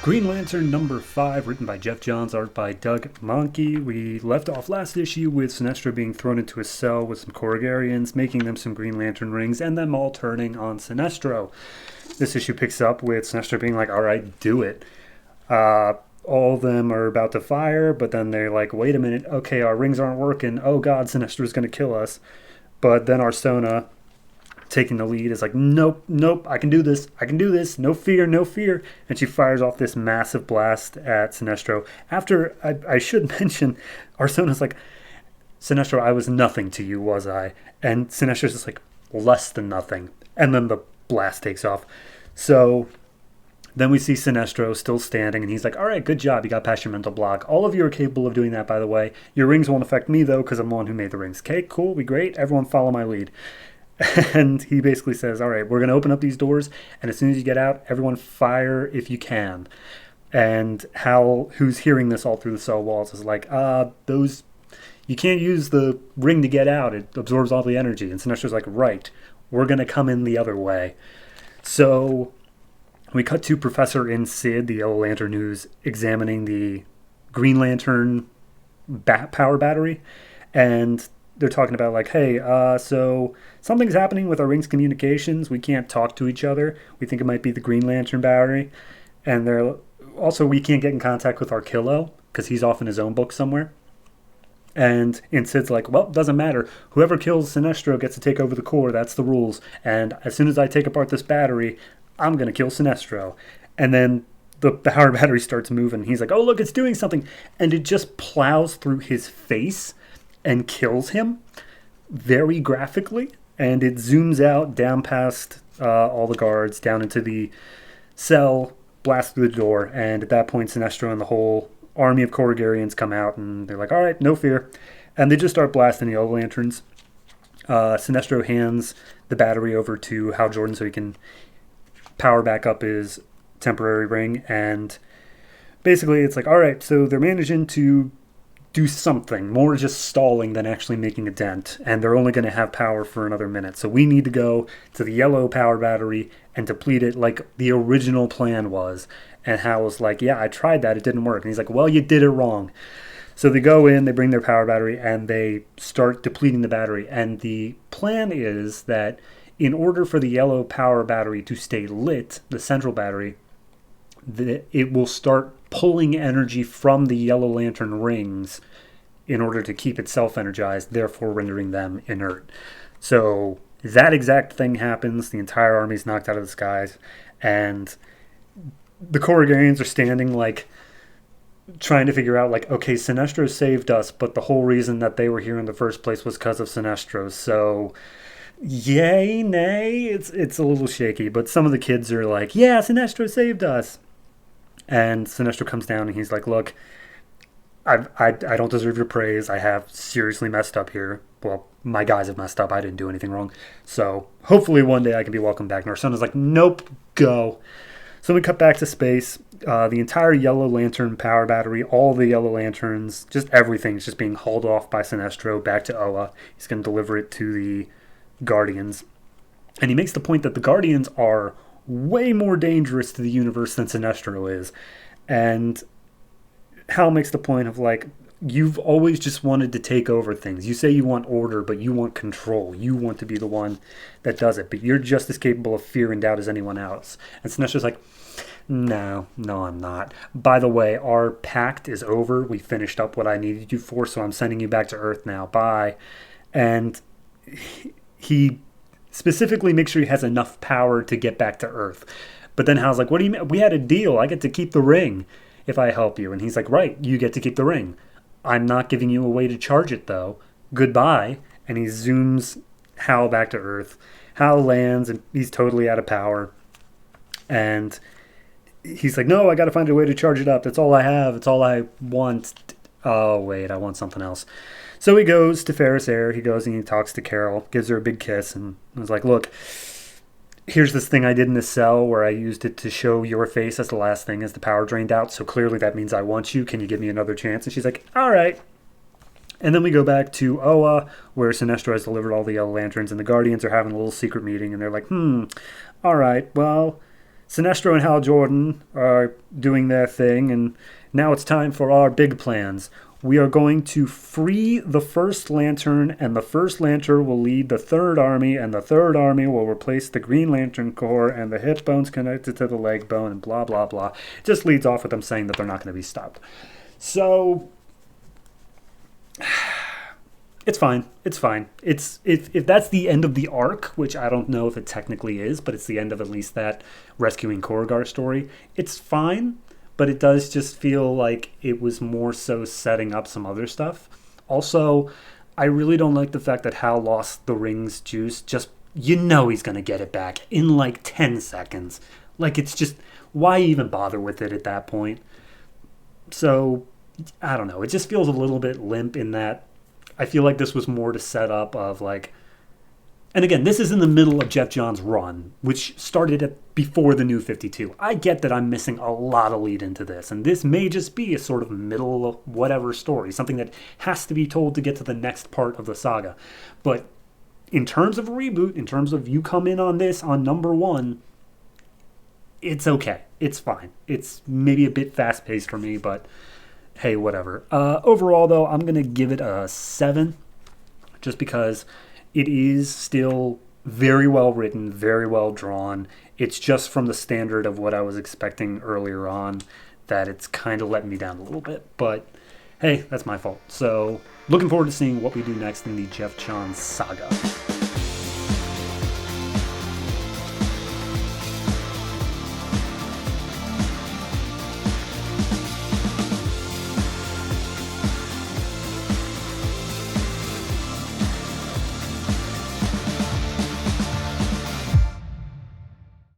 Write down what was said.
Green Lantern number 5, written by Jeff Johns, art by Doug Mahnke. We left off last issue with Sinestro being thrown into a cell with some Corrugarians, making them some Green Lantern rings, and them all turning on Sinestro. This issue picks up with Sinestro being like, alright, do it. All of them are about to fire, but then they're like, wait a minute, okay, our rings aren't working. Oh god, Sinestro's going to kill us. But then Arsona, taking the lead, is like, nope, I can do this, no fear. And she fires off this massive blast at Sinestro. After, I should mention, Arsona's like, Sinestro, I was nothing to you, was I? And Sinestro's just like, less than nothing. And then the blast takes off. So then we see Sinestro still standing, and he's like, all right, good job, you got past your mental block. All of you are capable of doing that, by the way. Your rings won't affect me, though, because I'm the one who made the rings. Okay, cool, be great, everyone follow my lead. And he basically says, all right, we're going to open up these doors, and as soon as you get out, everyone fire if you can. And Hal, who's hearing this all through the cell walls, is like, you can't use the ring to get out. It absorbs all the energy. And Sinestro's like, right, we're going to come in the other way. So we cut to Professor and Sid, the Yellow Lantern, who's examining the Green Lantern power battery. And they're talking about like, hey, so something's happening with our ring's communications. We can't talk to each other. We think it might be the Green Lantern battery. And they're also, we can't get in contact with our Killo because he's off in his own book somewhere. And Sid's like, well, doesn't matter. Whoever kills Sinestro gets to take over the core. That's the rules. And as soon as I take apart this battery, I'm going to kill Sinestro. And then the power battery starts moving. He's like, oh, look, it's doing something. And it just plows through his face and kills him very graphically. And it zooms out down past all the guards, down into the cell, blasts through the door. And at that point, Sinestro and the whole army of Corrugarians come out, and they're like, all right, no fear. And they just start blasting the Yellow Lanterns. Sinestro hands the battery over to Hal Jordan so he can power back up his temporary ring. And basically it's like, all right, so they're managing to do something, more just stalling than actually making a dent, and they're only going to have power for another minute. So we need to go to the yellow power battery and deplete it like the original plan was. And Hal was like, yeah, I tried that, it didn't work. And he's like, well, you did it wrong. So they go in, they bring their power battery, and they start depleting the battery. And the plan is that in order for the yellow power battery to stay lit, the central battery, it will start pulling energy from the Yellow Lantern rings in order to keep itself energized, therefore rendering them inert. So that exact thing happens. The entire army's knocked out of the skies, and the Corrugarians are standing like trying to figure out like, okay, Sinestro saved us, but the whole reason that they were here in the first place was because of Sinestro. So yay, nay, it's a little shaky, but some of the kids are like, yeah, Sinestro saved us. And Sinestro comes down and he's like, look, I don't deserve your praise. I have seriously messed up here. Well, my guys have messed up. I didn't do anything wrong. So hopefully one day I can be welcomed back. And our son is like, nope, go. So we cut back to space. The entire Yellow Lantern power battery, all the Yellow Lanterns, just everything is just being hauled off by Sinestro back to Oa. He's going to deliver it to the Guardians. And he makes the point that the Guardians are way more dangerous to the universe than Sinestro is. And Hal makes the point of like, you've always just wanted to take over things. You say you want order, but you want control. You want to be the one that does it. But you're just as capable of fear and doubt as anyone else. And Sinestro's like, no, I'm not. By the way, our pact is over. We finished up what I needed you for, so I'm sending you back to Earth now. Bye. And he specifically makes sure he has enough power to get back to Earth. But then Hal's like, what do you mean? We had a deal. I get to keep the ring if I help you. And he's like, right, you get to keep the ring. I'm not giving you a way to charge it, though. Goodbye. And he zooms Hal back to Earth. Hal lands, and he's totally out of power. And he's like, no, I got to find a way to charge it up. That's all I have. It's all I want. Oh, wait, I want something else. So he goes to Ferris Air. He goes and he talks to Carol, gives her a big kiss, and was like, look, here's this thing I did in the cell where I used it to show your face as the last thing as the power drained out. So clearly that means I want you. Can you give me another chance? And she's like, all right. And then we go back to Oa, where Sinestro has delivered all the Yellow Lanterns, and the Guardians are having a little secret meeting, and they're like, all right, well, Sinestro and Hal Jordan are doing their thing, and now it's time for our big plans. We are going to free the First Lantern, and the First Lantern will lead the Third Army, and the Third Army will replace the Green Lantern Corps, and the hip bone's connected to the leg bone, and blah, blah, blah. It just leads off with them saying that they're not going to be stopped. So, it's fine. It's fine. If that's the end of the arc, which I don't know if it technically is, but it's the end of at least that rescuing Korrigar story, it's fine. But it does just feel like it was more so setting up some other stuff. Also, I really don't like the fact that Hal lost the ring's juice. Just, he's going to get it back in like 10 seconds. Like, it's just, why even bother with it at that point? So, I don't know. It just feels a little bit limp in that I feel like this was more to set up of like, and again, this is in the middle of Jeff Johns' run, which started before the New 52. I get that I'm missing a lot of lead into this, and this may just be a sort of middle of whatever story, something that has to be told to get to the next part of the saga. But in terms of a reboot, in terms of you come in on this on number 1, it's okay. It's fine. It's maybe a bit fast-paced for me, but hey, whatever. Overall, though, I'm going to give it a 7, just because it is still very well written, very well drawn. It's just from the standard of what I was expecting earlier on that it's kind of letting me down a little bit. But hey, that's my fault. So looking forward to seeing what we do next in the Jeff Johns saga.